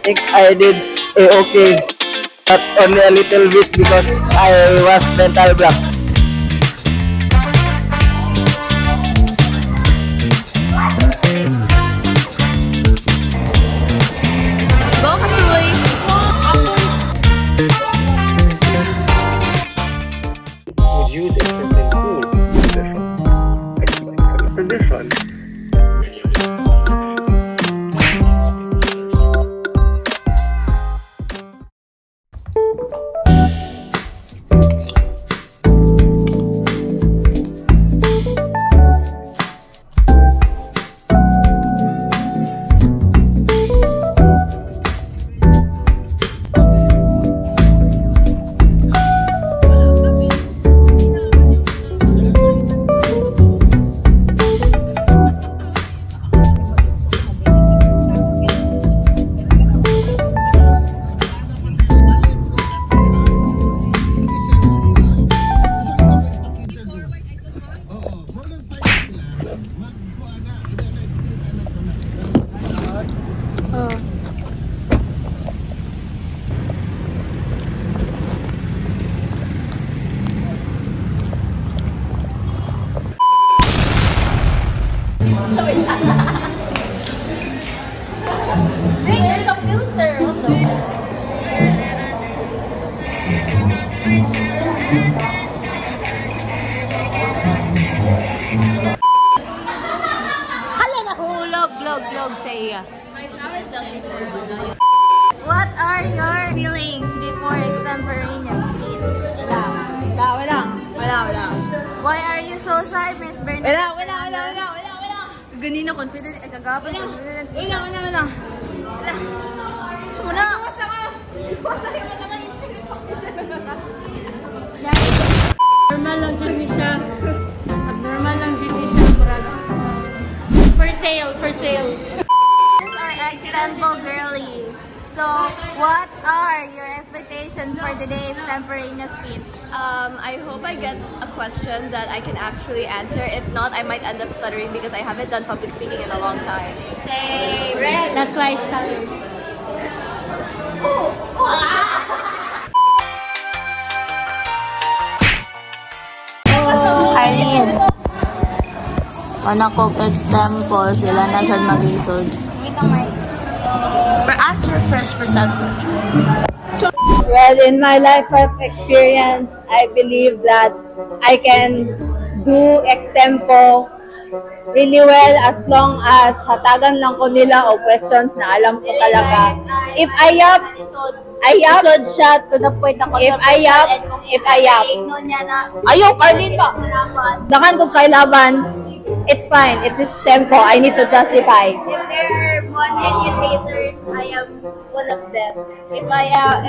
think I did okay, but only a little bit because I was mental block. Go, Kasuy! Would use it to improve condition. Wait, there's a filter! What the? Hala na hulog, log sa iya. What are your feelings before extemporaneous speech? Wala. Why are you so shy, Miss Bernadette? Wala. Ganina, confident, kagapon, confident. Wala. Sumuna! Normal lang dyan ni siya. Abnormal lang dyan ni siya. For sale. These are extempo girly. So, what are your expectations for today's extemporaneous speech? I hope I get a question that I can actually answer. If not, I might end up stuttering because I haven't done public speaking in a long time. Same. That's why I started. Arlene. Anak ko, extempo. Sila nasa mag-isod. But ask your first presenter. Well, in my life of experience, I believe that I can do extempo really well as long as hatagan lang ko nila o questions na alam ko talaga. If I yap siya to the point na if I yap. Ayaw, Arlene ba? Dakan kong kay laban, it's fine. It's extempo. I need to justify. If there are 1 million haters, I am one of them.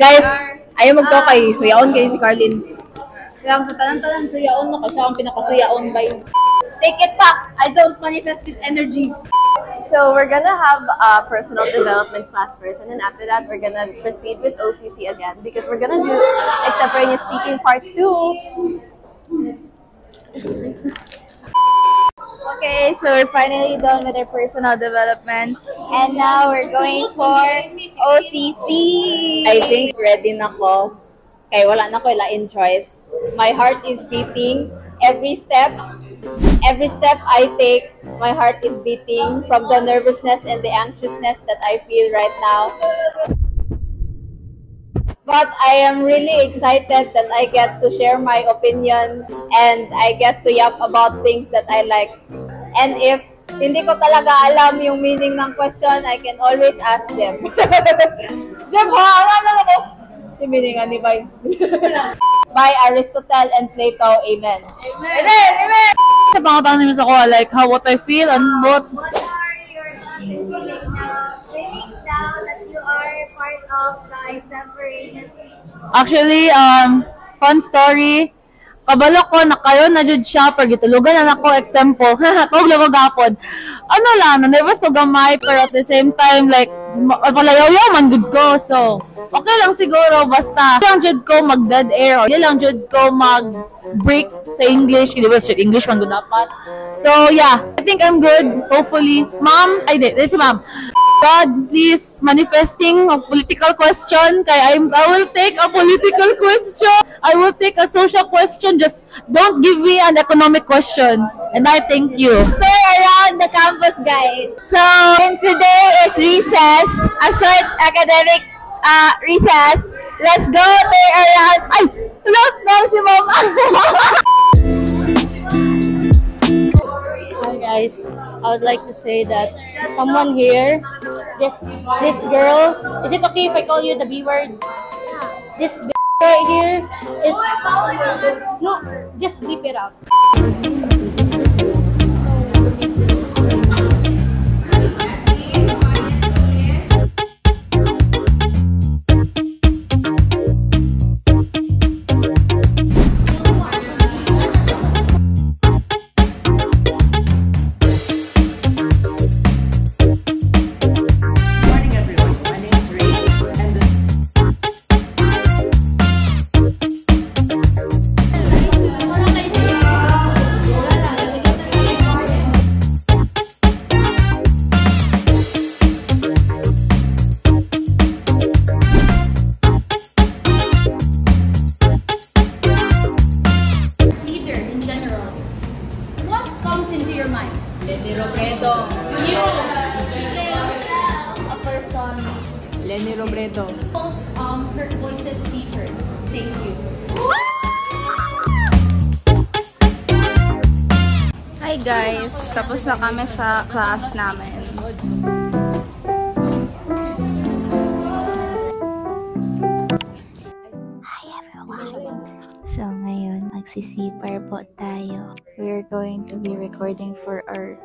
Guys, ayaw magtokay. Suyaon kayo si Carlin. Lang sa talang-talang suyaon mo kasi ang pinakasuyaon by. Take it back. I don't manifest this energy. So we're gonna have a personal development class first, and then after that we're gonna proceed with OCC again because we're gonna do extemporaneous speaking part 2. Okay, so we're finally done with our personal development. And now we're going for OCC. I think ready na ko. Kaya wala na ko in choice. My heart is beating. Every step I take, my heart is beating from the nervousness and the anxiousness that I feel right now. But I am really excited that I get to share my opinion and I get to yap about things that I like. And if hindi ko talaga alam yung meaning ng question, I can always ask Jem. Jem, ano ko? Si meaning ni Bay. By Aristotle and Plato. Amen. Amen. Sa pangatanong niyo sa ko, like how what I feel and what. What are your feelings now that you are part of the extemporaneous speech? Actually, fun story. Kabalo ko na kayo na jud siya pag gitulugan na ako extempo. Kog lang gapon. Ano lang, nervous ko gamay pero at the same time like palayaw-yaw man good ko. So, okay lang siguro basta lang jud ko mag dead air. Di lang jud ko mag break sa English. Di ba English man gud dapat. So, yeah, I think I'm good. Hopefully. Ma'am, ay di si ma'am. God, please, manifesting a political question. Kaya I will take a political question. I will take a social question. Just don't give me an economic question. And I thank you. Stay around the campus, guys. So, since today is recess, a short academic recess, let's go stay around. Ay! Look, maximum! Hi guys, I would like to say that someone here, this girl, is it okay if I call you the B word? This right here is no, just bleep it out. Lenny Robredo. Her voices be heard. Thank you. Hi guys, tapos na kami sa class namin. Hi everyone! So ngayon, magsisipar po tayo. We're going to be recording for our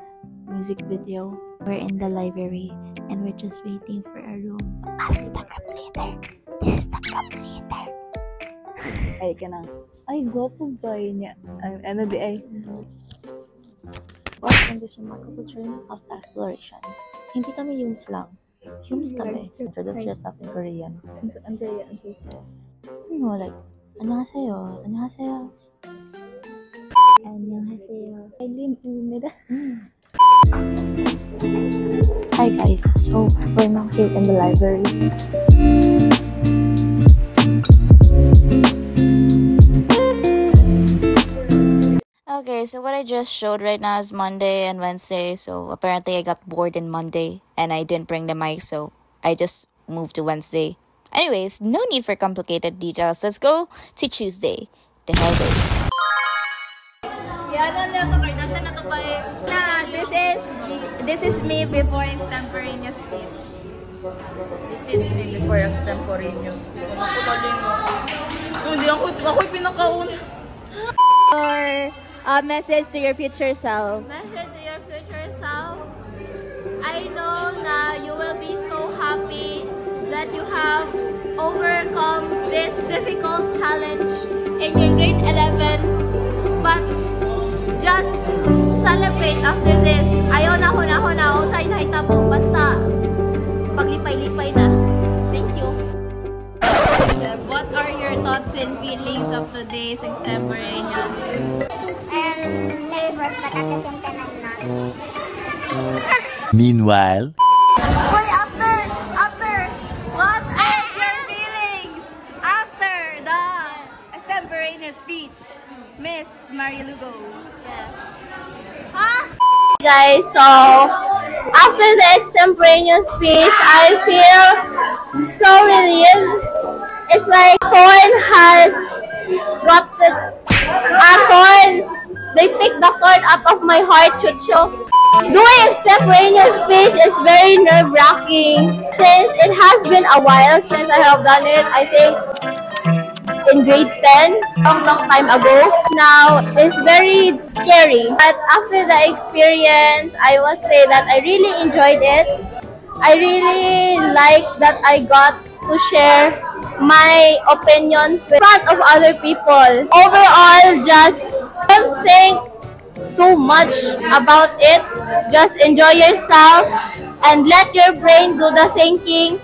music video. We're in the library and we're just waiting for a room. Pass the group leader. This is the group leader. Ay, ka na. Ay, gwapo ba yun niya? Ano di ay? What in this remarkable journey of exploration? Hindi kami Yums lang. Yums kami. Introduce yourself in Korean. Like, 안녕하세요. 안녕하세요. 안녕하세요. Hi guys. So, we're now here in the library. Okay, so what I just showed right now is Monday and Wednesday. So apparently I got bored in Monday and I didn't bring the mic, so I just moved to Wednesday. Anyways, no need for complicated details. Let's go to Tuesday. The hell day. This is me before extemporaneous speech. This is me before extemporaneous. Hindi ako'y pinakauna. Or message to your future self. Message to your future self. I know that you will be so happy that you have overcome this difficult challenge in your grade 11. But just celebrate after this. Ayaw na huna-huna. Usay na hitabo. Basta paglipay-lipay na. Thank you. What are your thoughts and feelings of today's extemporaneous? Nervous, but at the same time I'm not. Meanwhile, Wait, after, what are your feelings after the extemporaneous speech, Miss Marilugo? Yes. Huh? Guys, so after the extemporaneous speech, I feel so relieved. It's like Thorn has got the thorn. They picked the thorn out of my heart, Chucho. Doing extemporaneous speech is very nerve-wracking since it has been a while since I have done it. I think in grade 10, long time ago. Now, it's very scary. But after the experience, I must say that I really enjoyed it. I really like that I got to share my opinions in front of other people. Overall, just don't think too much about it. Just enjoy yourself and let your brain do the thinking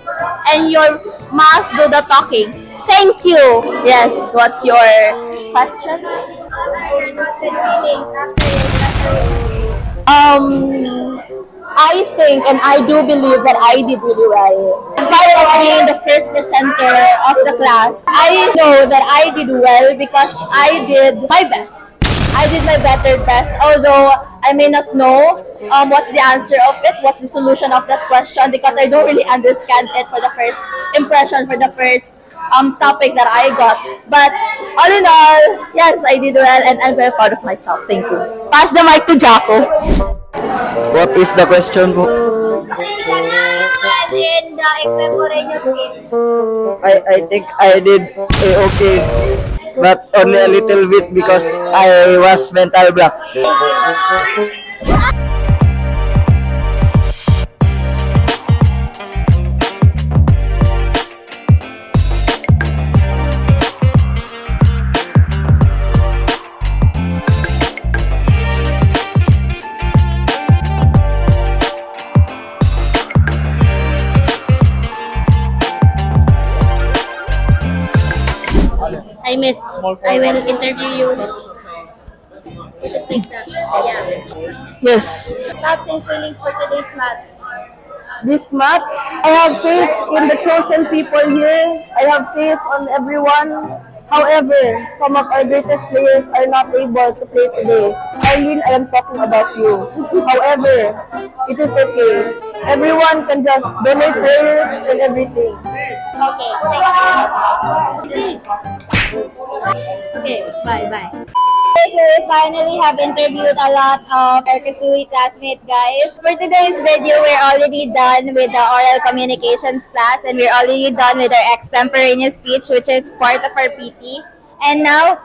and your mouth do the talking. Thank you. Yes, what's your question? I think and I do believe that I did really well. Despite of being the first presenter of the class, I know that I did well because I did my best. I did my better best, although I may not know what's the answer of it, what's the solution of this question, because I don't really understand it for the first impression, for the first topic that I got. But all in all, yes, I did well and I'm very proud of myself. Thank you. Pass the mic to Jaco. What is the question po? In the extemporaneous speech. I think I did okay, but only a little bit because I was mental block. Hi, Miss. I will interview you. Just like that. Yeah. Yes. Thoughts and feelings for today's match. This match, I have faith in the chosen people here. I have faith on everyone. However, some of our greatest players are not able to play today. Arlene, I am talking about you. However, it is okay. Everyone can just donate prayers and everything. Okay. Okay. Bye. Okay, so we finally have interviewed a lot of our Kasui classmates, guys. For today's video, we're already done with the oral communications class and we're already done with our extemporaneous speech, which is part of our PT. And now,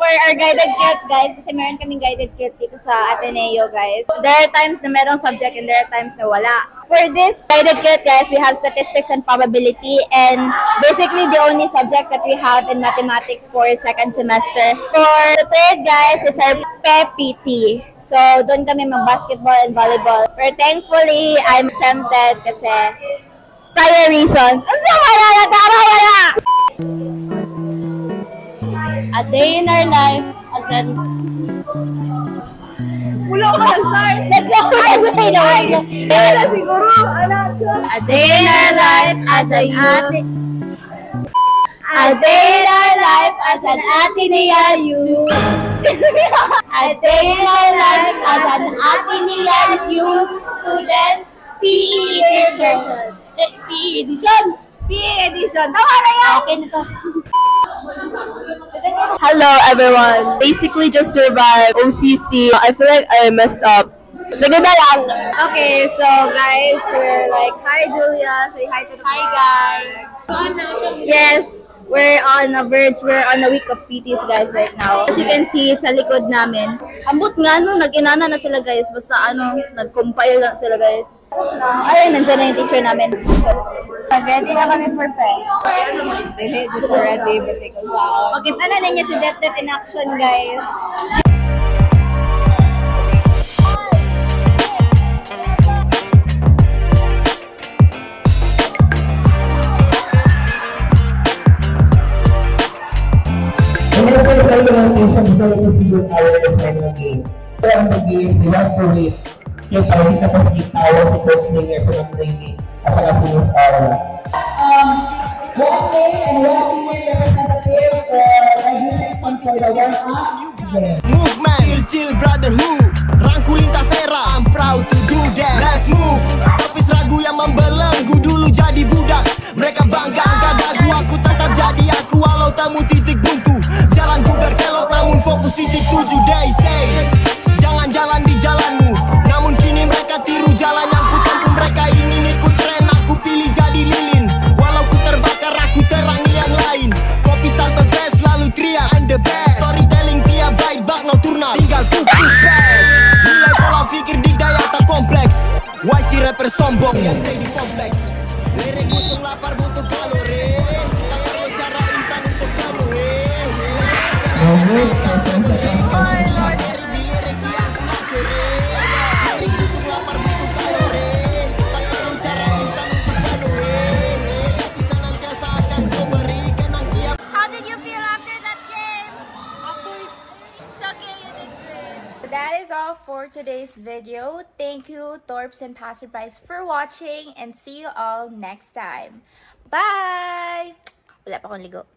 for our guided kit, guys, kasi meron kaming guided kit dito sa Ateneo, guys. There are times na merong subject and there are times na wala. For this guided kit, guys, we have statistics and probability, and basically the only subject that we have in mathematics for second semester. For the third, guys, is our PEPT. So, doon kami mag-basketball and volleyball. But thankfully, I'm exempted kasi prior reasons. Unsa wala na tara wala! A day in our life as an... A day in our life as an ate... A day in our life as an Ateneo youth. A day in our life as an Ateneo youth student. PE edition. PE edition. PE edition. Tama na yan! Okay na to. Hello everyone. Basically just survived OCC. I feel like I messed up. Sige na lang. Okay, so guys, we're like, hi Julia, say hi to the guys. Yes, we're on a verge, we're on a week of PTs guys right now. As you can see sa likod namin, ambot nga no, nag-inana na sila guys, basta ano, nag-compile na sila guys. Ayun, nandiyan na yung teacher namin. Ready na kami for prep. Dili, super ready, basic kung saan. Makita na ninyo si Det in action guys. Whenever the presentation is going to see good hour in the final game. So on the game, we want to wait. Kaya para hindi na pa si Tawa, si Coach Singer, si Ma'am Jamie, at saka si Miss Aura. One day and one female representative for registration for the warm-up. Movement, chill brotherhood. Rangkul lintas era, I'm proud to do that. Let's move. Topis ragu yang membelenggu dulu jadi budak. Mereka bangga angkat dagu, aku tetap jadi aku walau temu titik buntu. Jalanku berkelok namun fokus titik tuju. They say jangan jalan di jalanmu, namun kini mereka tiru jalan yang ku tempuh. Mereka ini ikut tren, aku pilih jadi lilin. Walau ku terbakar, aku terangi yang lain. Kopi sampai best, lalu teriak I'm the best. Storytelling tiap bait bak nocturnal, tinggal fokus best. Nilai pola pikir dikdaya tak kompleks. Why si rapper sombong yang saya di kompleks. Lirik musuh lapar butuh kalori. Tak tahu cara instan untuk kamu. How did you feel after that game? It's okay, you did great. That is all for today's this video. Thank you, Torps and Passerbys, for watching, and see you all next time. Bye! Wala pa akong ligo.